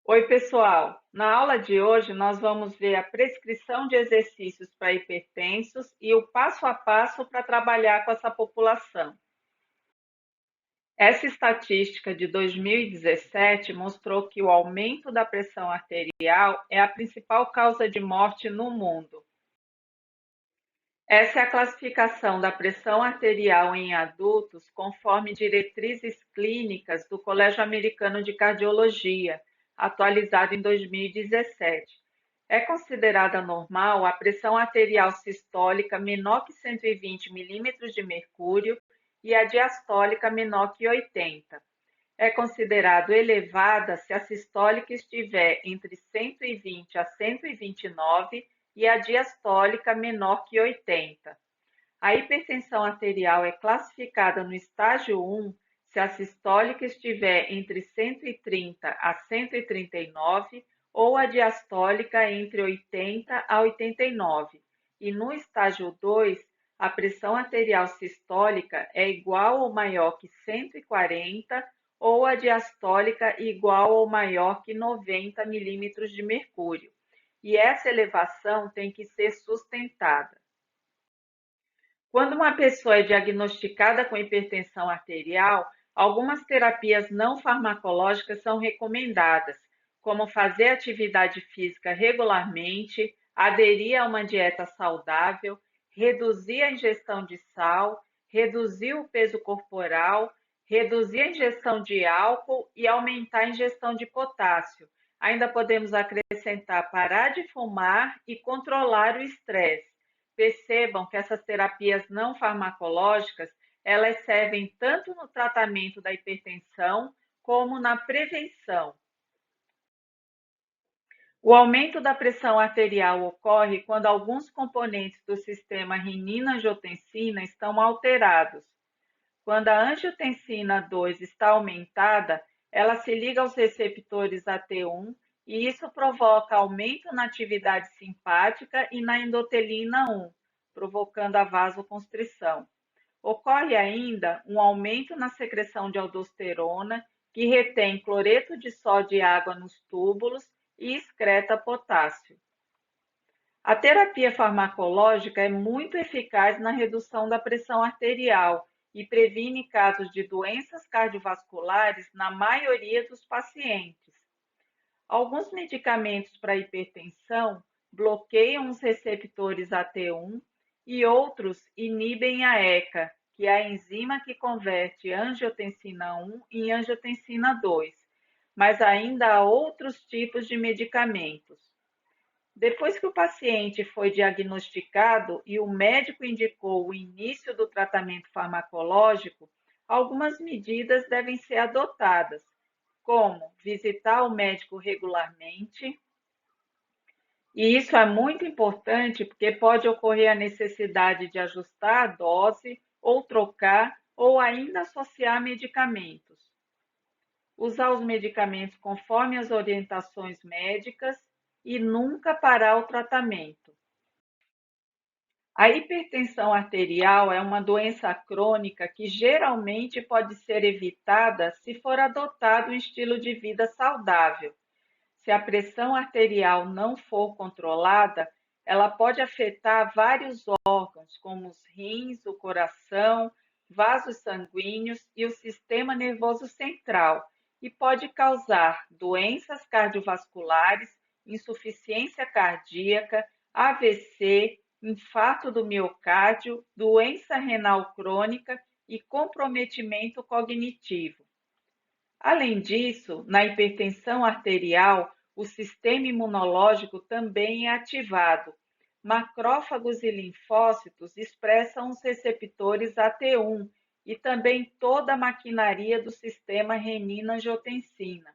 Oi, pessoal! Na aula de hoje, nós vamos ver a prescrição de exercícios para hipertensos e o passo a passo para trabalhar com essa população. Essa estatística de 2017 mostrou que o aumento da pressão arterial é a principal causa de morte no mundo. Essa é a classificação da pressão arterial em adultos conforme diretrizes clínicas do Colégio Americano de Cardiologia, atualizada em 2017. É considerada normal a pressão arterial sistólica menor que 120 milímetros de mercúrio e a diastólica menor que 80. É considerado elevada se a sistólica estiver entre 120 a 129 e a diastólica menor que 80. A hipertensão arterial é classificada no estágio 1 se a sistólica estiver entre 130 a 139 ou a diastólica entre 80 a 89. E no estágio 2, a pressão arterial sistólica é igual ou maior que 140 ou a diastólica igual ou maior que 90 milímetros de mercúrio. E essa elevação tem que ser sustentada. Quando uma pessoa é diagnosticada com hipertensão arterial, algumas terapias não farmacológicas são recomendadas, como fazer atividade física regularmente, aderir a uma dieta saudável, reduzir a ingestão de sal, reduzir o peso corporal, reduzir a ingestão de álcool e aumentar a ingestão de potássio. Ainda podemos acrescentar parar de fumar e controlar o estresse. Percebam que essas terapias não farmacológicas, elas servem tanto no tratamento da hipertensão como na prevenção. O aumento da pressão arterial ocorre quando alguns componentes do sistema renina-angiotensina estão alterados. Quando a angiotensina 2 está aumentada, ela se liga aos receptores AT1 e isso provoca aumento na atividade simpática e na endotelina 1, provocando a vasoconstrição. Ocorre ainda um aumento na secreção de aldosterona, que retém cloreto de sódio e água nos túbulos e excreta potássio. A terapia farmacológica é muito eficaz na redução da pressão arterial e previne casos de doenças cardiovasculares na maioria dos pacientes. Alguns medicamentos para hipertensão bloqueiam os receptores AT1 e outros inibem a ECA, que é a enzima que converte angiotensina 1 em angiotensina 2, mas ainda há outros tipos de medicamentos. Depois que o paciente foi diagnosticado e o médico indicou o início do tratamento farmacológico, algumas medidas devem ser adotadas, como visitar o médico regularmente. E isso é muito importante porque pode ocorrer a necessidade de ajustar a dose, ou trocar, ou ainda associar medicamentos. Usar os medicamentos conforme as orientações médicas e nunca parar o tratamento. A hipertensão arterial é uma doença crônica que geralmente pode ser evitada se for adotado um estilo de vida saudável. Se a pressão arterial não for controlada, ela pode afetar vários órgãos, como os rins, o coração, vasos sanguíneos e o sistema nervoso central, e pode causar doenças cardiovasculares, insuficiência cardíaca, AVC, infarto do miocárdio, doença renal crônica e comprometimento cognitivo. Além disso, na hipertensão arterial, o sistema imunológico também é ativado. Macrófagos e linfócitos expressam os receptores AT1 e também toda a maquinaria do sistema renina-angiotensina.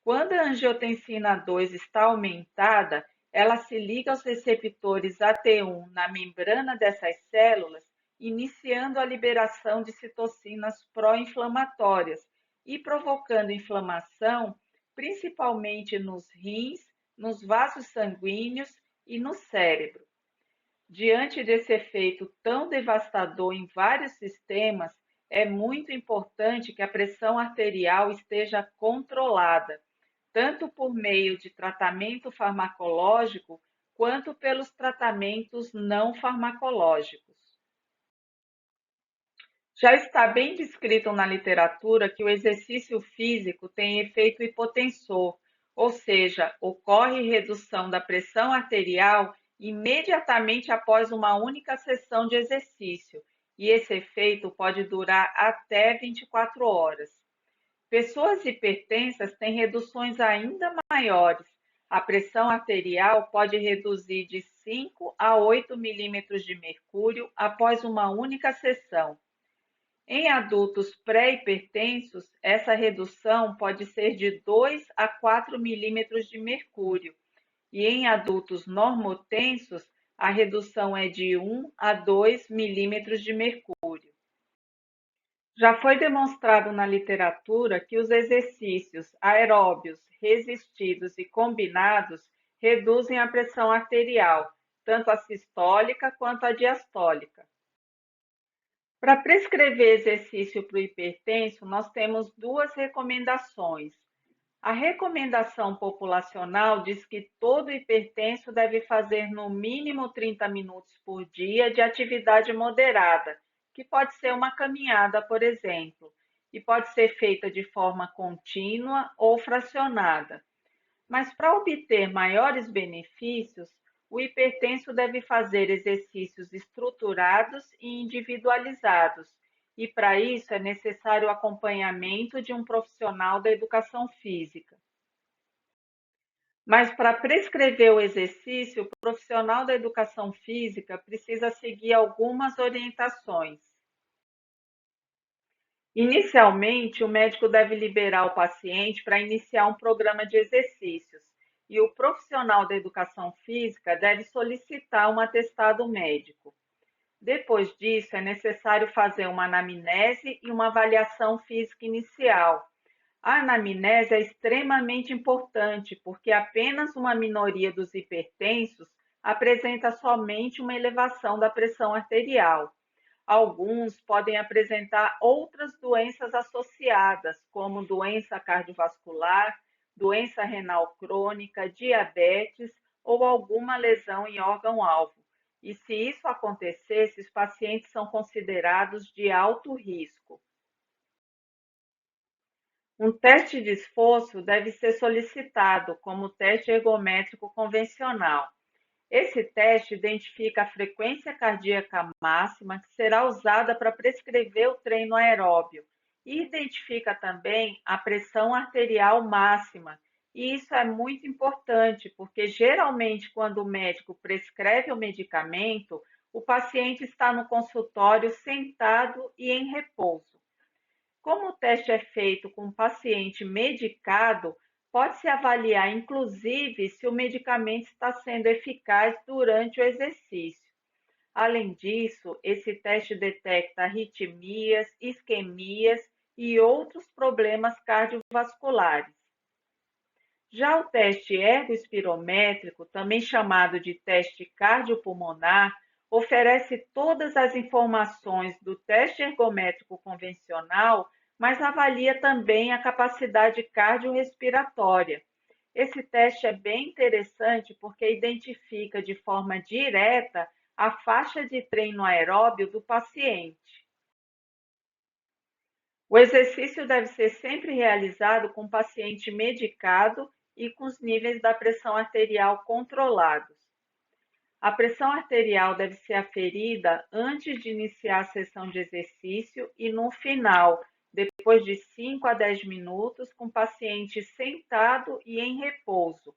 Quando a angiotensina 2 está aumentada, ela se liga aos receptores AT1 na membrana dessas células, iniciando a liberação de citocinas pró-inflamatórias e provocando inflamação, principalmente nos rins, nos vasos sanguíneos e no cérebro. Diante desse efeito tão devastador em vários sistemas, é muito importante que a pressão arterial esteja controlada. tanto por meio de tratamento farmacológico quanto pelos tratamentos não farmacológicos. Já está bem descrito na literatura que o exercício físico tem efeito hipotensor, ou seja, ocorre redução da pressão arterial imediatamente após uma única sessão de exercício, e esse efeito pode durar até 24 horas. Pessoas hipertensas têm reduções ainda maiores. A pressão arterial pode reduzir de 5 a 8 milímetros de mercúrio após uma única sessão. Em adultos pré-hipertensos, essa redução pode ser de 2 a 4 milímetros de mercúrio, e em adultos normotensos, a redução é de 1 a 2 milímetros de mercúrio. Já foi demonstrado na literatura que os exercícios aeróbios, resistidos e combinados reduzem a pressão arterial, tanto a sistólica quanto a diastólica. Para prescrever exercício para o hipertenso, nós temos duas recomendações. A recomendação populacional diz que todo hipertenso deve fazer no mínimo 30 minutos por dia de atividade moderada, que pode ser uma caminhada, por exemplo, e pode ser feita de forma contínua ou fracionada. Mas para obter maiores benefícios, o hipertenso deve fazer exercícios estruturados e individualizados, e para isso é necessário o acompanhamento de um profissional da educação física. Mas para prescrever o exercício, o profissional da educação física precisa seguir algumas orientações. Inicialmente, o médico deve liberar o paciente para iniciar um programa de exercícios, e o profissional da educação física deve solicitar um atestado médico. Depois disso, é necessário fazer uma anamnese e uma avaliação física inicial. A anamnese é extremamente importante, porque apenas uma minoria dos hipertensos apresenta somente uma elevação da pressão arterial. Alguns podem apresentar outras doenças associadas, como doença cardiovascular, doença renal crônica, diabetes ou alguma lesão em órgão-alvo. E se isso acontecer, esses pacientes são considerados de alto risco. Um teste de esforço deve ser solicitado, como o teste ergométrico convencional. Esse teste identifica a frequência cardíaca máxima que será usada para prescrever o treino aeróbio e identifica também a pressão arterial máxima. E isso é muito importante, porque geralmente quando o médico prescreve o medicamento, o paciente está no consultório sentado e em repouso. Como o teste é feito com o paciente medicado, pode-se avaliar, inclusive, se o medicamento está sendo eficaz durante o exercício. Além disso, esse teste detecta arritmias, isquemias e outros problemas cardiovasculares. Já o teste ergospirométrico, também chamado de teste cardiopulmonar, oferece todas as informações do teste ergométrico convencional, mas avalia também a capacidade cardiorrespiratória. Esse teste é bem interessante porque identifica de forma direta a faixa de treino aeróbio do paciente. O exercício deve ser sempre realizado com o paciente medicado e com os níveis da pressão arterial controlados. A pressão arterial deve ser aferida antes de iniciar a sessão de exercício e no final, depois de 5 a 10 minutos, com o paciente sentado e em repouso.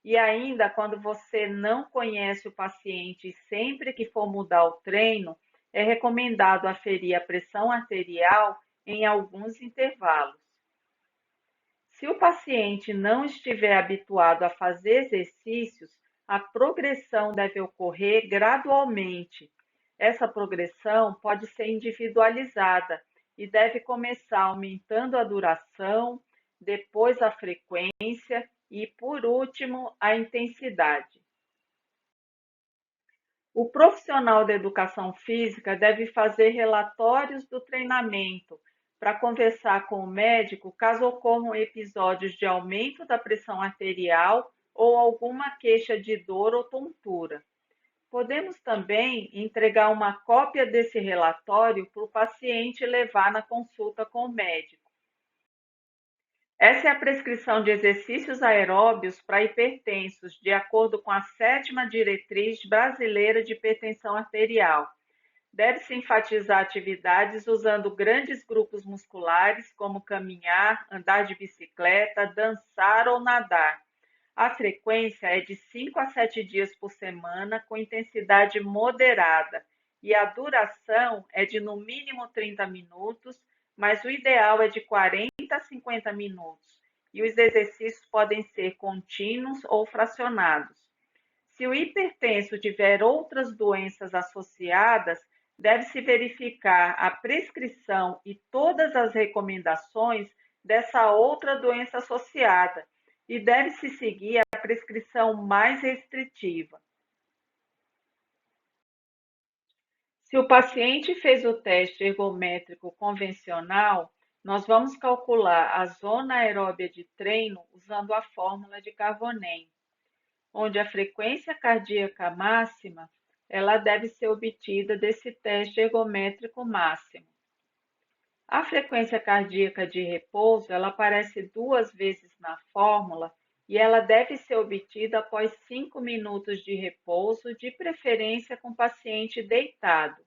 E ainda, quando você não conhece o paciente, sempre que for mudar o treino, é recomendado aferir a pressão arterial em alguns intervalos. Se o paciente não estiver habituado a fazer exercícios, a progressão deve ocorrer gradualmente. Essa progressão pode ser individualizada e deve começar aumentando a duração, depois a frequência e, por último, a intensidade. O profissional da educação física deve fazer relatórios do treinamento para conversar com o médico caso ocorram episódios de aumento da pressão arterial ou alguma queixa de dor ou tontura. Podemos também entregar uma cópia desse relatório para o paciente levar na consulta com o médico. Essa é a prescrição de exercícios aeróbios para hipertensos, de acordo com a 7ª Diretriz Brasileira de Hipertensão Arterial. Deve-se enfatizar atividades usando grandes grupos musculares, como caminhar, andar de bicicleta, dançar ou nadar. A frequência é de 5 a 7 dias por semana, com intensidade moderada, e a duração é de no mínimo 30 minutos, mas o ideal é de 40 a 50 minutos, e os exercícios podem ser contínuos ou fracionados. Se o hipertenso tiver outras doenças associadas, deve-se verificar a prescrição e todas as recomendações dessa outra doença associada, e deve-se seguir a prescrição mais restritiva. Se o paciente fez o teste ergométrico convencional, nós vamos calcular a zona aeróbia de treino usando a fórmula de Cavonem, onde a frequência cardíaca máxima ela deve ser obtida desse teste ergométrico máximo. A frequência cardíaca de repouso ela aparece 2 vezes na fórmula e ela deve ser obtida após 5 minutos de repouso, de preferência com o paciente deitado.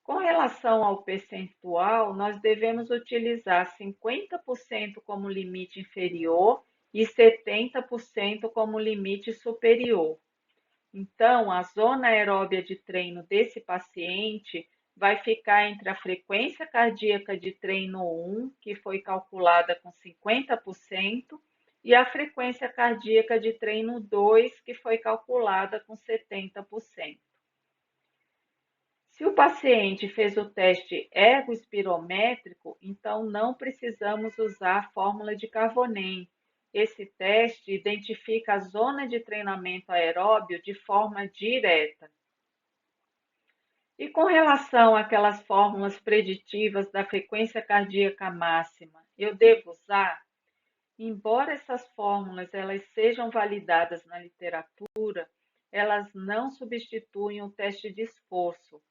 Com relação ao percentual, nós devemos utilizar 50% como limite inferior e 70% como limite superior. Então, a zona aeróbia de treino desse paciente vai ficar entre a frequência cardíaca de treino 1, que foi calculada com 50%, e a frequência cardíaca de treino 2, que foi calculada com 70%. Se o paciente fez o teste ergospirométrico, então não precisamos usar a fórmula de Cavonem. Esse teste identifica a zona de treinamento aeróbio de forma direta. E com relação àquelas fórmulas preditivas da frequência cardíaca máxima, eu devo usar? Embora essas fórmulas elas sejam validadas na literatura, elas não substituem o teste de esforço.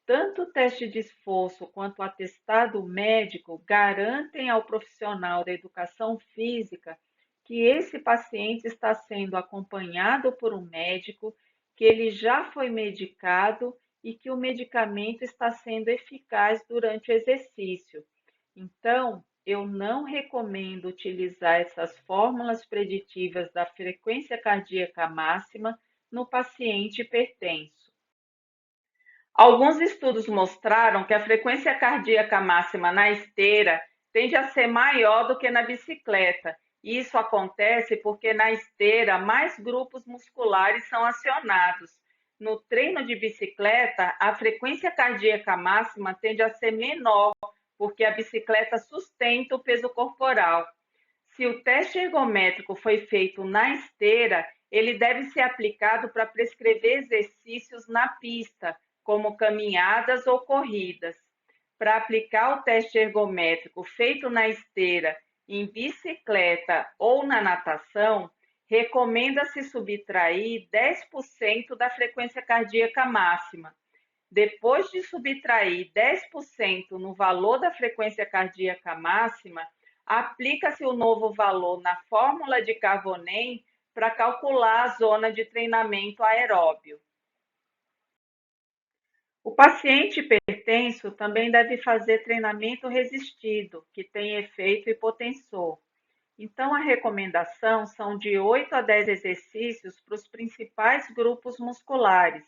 Tanto o teste de esforço quanto o atestado médico garantem ao profissional da educação física que esse paciente está sendo acompanhado por um médico, que ele já foi medicado e que o medicamento está sendo eficaz durante o exercício. Então, eu não recomendo utilizar essas fórmulas preditivas da frequência cardíaca máxima no paciente hipertenso. Alguns estudos mostraram que a frequência cardíaca máxima na esteira tende a ser maior do que na bicicleta. E isso acontece porque na esteira mais grupos musculares são acionados. No treino de bicicleta, a frequência cardíaca máxima tende a ser menor, porque a bicicleta sustenta o peso corporal. Se o teste ergométrico foi feito na esteira, ele deve ser aplicado para prescrever exercícios na pista, como caminhadas ou corridas. Para aplicar o teste ergométrico feito na esteira, em bicicleta ou na natação, recomenda-se subtrair 10% da frequência cardíaca máxima. Depois de subtrair 10% no valor da frequência cardíaca máxima, aplica-se o novo valor na fórmula de Cavonem para calcular a zona de treinamento aeróbio. O paciente hipertenso também deve fazer treinamento resistido, que tem efeito hipotensor. Então, a recomendação são de 8 a 10 exercícios para os principais grupos musculares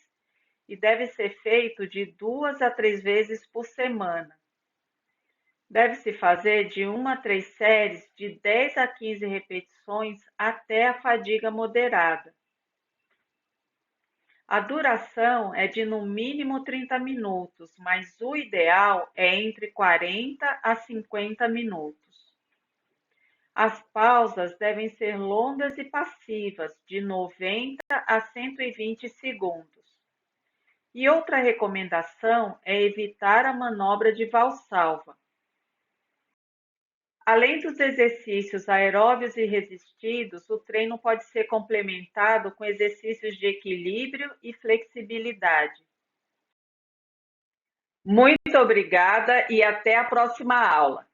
e deve ser feito de 2 a 3 vezes por semana. Deve-se fazer de 1 a 3 séries de 10 a 15 repetições até a fadiga moderada. A duração é de no mínimo 30 minutos, mas o ideal é entre 40 a 50 minutos. As pausas devem ser longas e passivas, de 90 a 120 segundos. E outra recomendação é evitar a manobra de valsalva. Além dos exercícios aeróbios e resistidos, o treino pode ser complementado com exercícios de equilíbrio e flexibilidade. Muito obrigada e até a próxima aula!